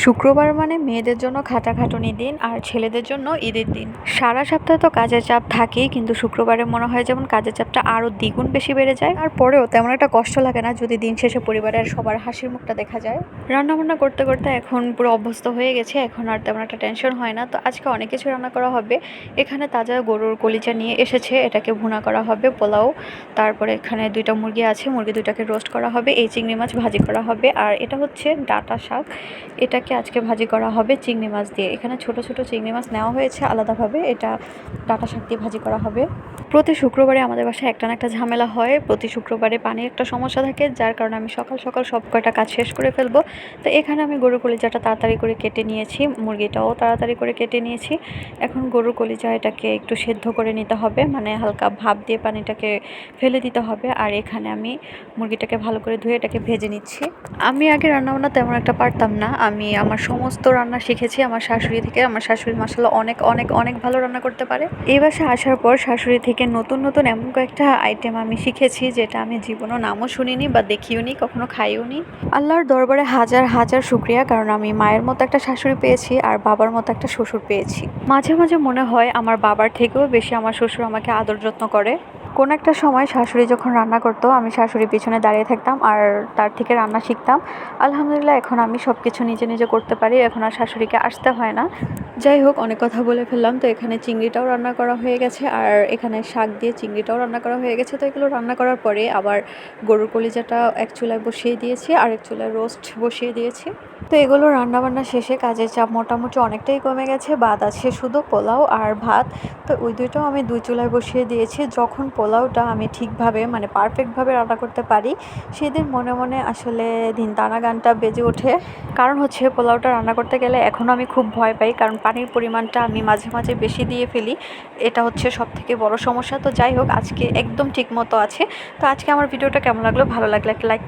শুক্রবার মানে মেয়েদের জন্য খাটাখাটুনি দিন আর ছেলেদের জন্য ঈদের দিন। সারা সপ্তাহে তো কাজের চাপ থাকেই, কিন্তু শুক্রবারে মনে হয় যেমন কাজের চাপটা আরও দ্বিগুণ বেশি বেড়ে যায়। তারপরেও তেমন একটা কষ্ট লাগে না যদি দিন শেষে পরিবারের সবার হাসির মুখটা দেখা যায়। রান্নাবান্না করতে করতে এখন পুরো অভ্যস্ত হয়ে গেছে, এখন আর তেমন একটা টেনশন হয় না। তো আজকে অনেক কিছু রান্না করা হবে। এখানে তাজা গরুর কলিজা নিয়ে এসেছে, এটাকে ভুনা করা হবে, পোলাও। তারপরে এখানে 2টা মুরগি আছে, মুরগি 2টাকে রোস্ট করা হবে। এই চিংড়ি মাছ ভাজি করা হবে। আর এটা হচ্ছে ডাঁটা শাক, এটাকে আজকে ভাজি করা হবে চিংড়ি মাছ দিয়ে। এখানে ছোট ছোট চিংড়ি মাছ নেওয়া হয়েছে আলাদাভাবে, এটা ডাঁটা শাক দিয়ে ভাজি করা হবে। প্রতি শুক্রবারে আমাদের বাসায় একটা না একটা ঝামেলা হয়। প্রতি শুক্রবারে পানির একটা সমস্যা থাকে, যার কারণে আমি সকাল সকাল সব কয়টা কাজ শেষ করে ফেলবো। তো এখানে আমি গরুর কলিজাটা তাড়াতাড়ি করে কেটে নিয়েছি, মুরগিটাও তাড়াতাড়ি করে কেটে নিয়েছি। এখন গরুর কলিজা এটাকে একটু সেদ্ধ করে নিতে হবে, মানে হালকা ভাপ দিয়ে পানিটাকে ফেলে দিতে হবে। আর এখানে আমি মুরগিটাকে ভালো করে ধুয়ে এটাকে ভেজে নিচ্ছি। আমি আগে রান্নাবান্না তেমন একটা পারতাম না, আমি আমার সমস্ত রান্না শিখেছি আমার শাশুড়ি থেকে। আমার শাশুড়ি মাসাল্লাহ অনেক অনেক অনেক ভালো রান্না করতে পারে। এই বাসায় আসার পর শাশুড়ি থেকে নতুন নতুন এমন কয়েকটা আইটেম আমি শিখেছি, যেটা আমি জীবনেও নামও শুনিনি বা দেখিও নি, কখনো খাইও নি। আল্লাহর দরবারে হাজার হাজার শুক্রিয়া, কারণ আমি মায়ের মতো একটা শাশুড়ি পেয়েছি আর বাবার মতো একটা শ্বশুর পেয়েছি। মাঝে মাঝে মনে হয় আমার বাবার থেকেও বেশি আমার শ্বশুর আমাকে আদর যত্ন করে। কোন একটা সময় শাশুড়ি যখন রান্না করতো, আমি শাশুড়ির পিছনে দাঁড়িয়ে থাকতাম আর তার থেকে রান্না শিখতাম। আলহামদুলিল্লাহ এখন আমি সব কিছু নিজে নিজে করতে পারি, এখন আর শাশুড়িকে আসতে হয় না। যাই হোক, অনেক কথা বলে ফেললাম। তো এখানে চিংড়িটাও রান্না করা হয়ে গেছে, আর এখানে শাক দিয়ে চিংড়িটাও রান্না করা হয়ে গেছে। তো এগুলো রান্না করার পরে আবার গরুর কলিজাটা এক চুলায় বসিয়ে দিয়েছি আর এক চুলায় রোস্ট বসিয়ে দিয়েছি। তো এগুলো রান্নাবান্না শেষে কাজের চাপ মোটামুটি অনেকটাই কমে গেছে, বাদ আছে শুধু পোলাও আর ভাত। তো ওই দুইটাও আমি 2 চুলায় বসিয়ে দিয়েছি। যখন পোলাওটা আমি ঠিকভাবে মানে পারফেক্টভাবে রান্না করতে পারি, সেদিন মনে মনে আসলে ধিনতানা গানটা বেজে ওঠে। কারণ হচ্ছে পোলাওটা রান্না করতে গেলে এখনও আমি খুব ভয় পাই, কারণ পানির পরিমাণটা আমি মাঝে মাঝে বেশি দিয়ে ফেলি। এটা হচ্ছে সবথেকে বড় সমস্যা। তো যাই হোক, আজকে একদম ঠিক মতো আছে। তো আজকে আমার ভিডিওটা কেমন লাগলো, ভালো লাগলে একটা লাইক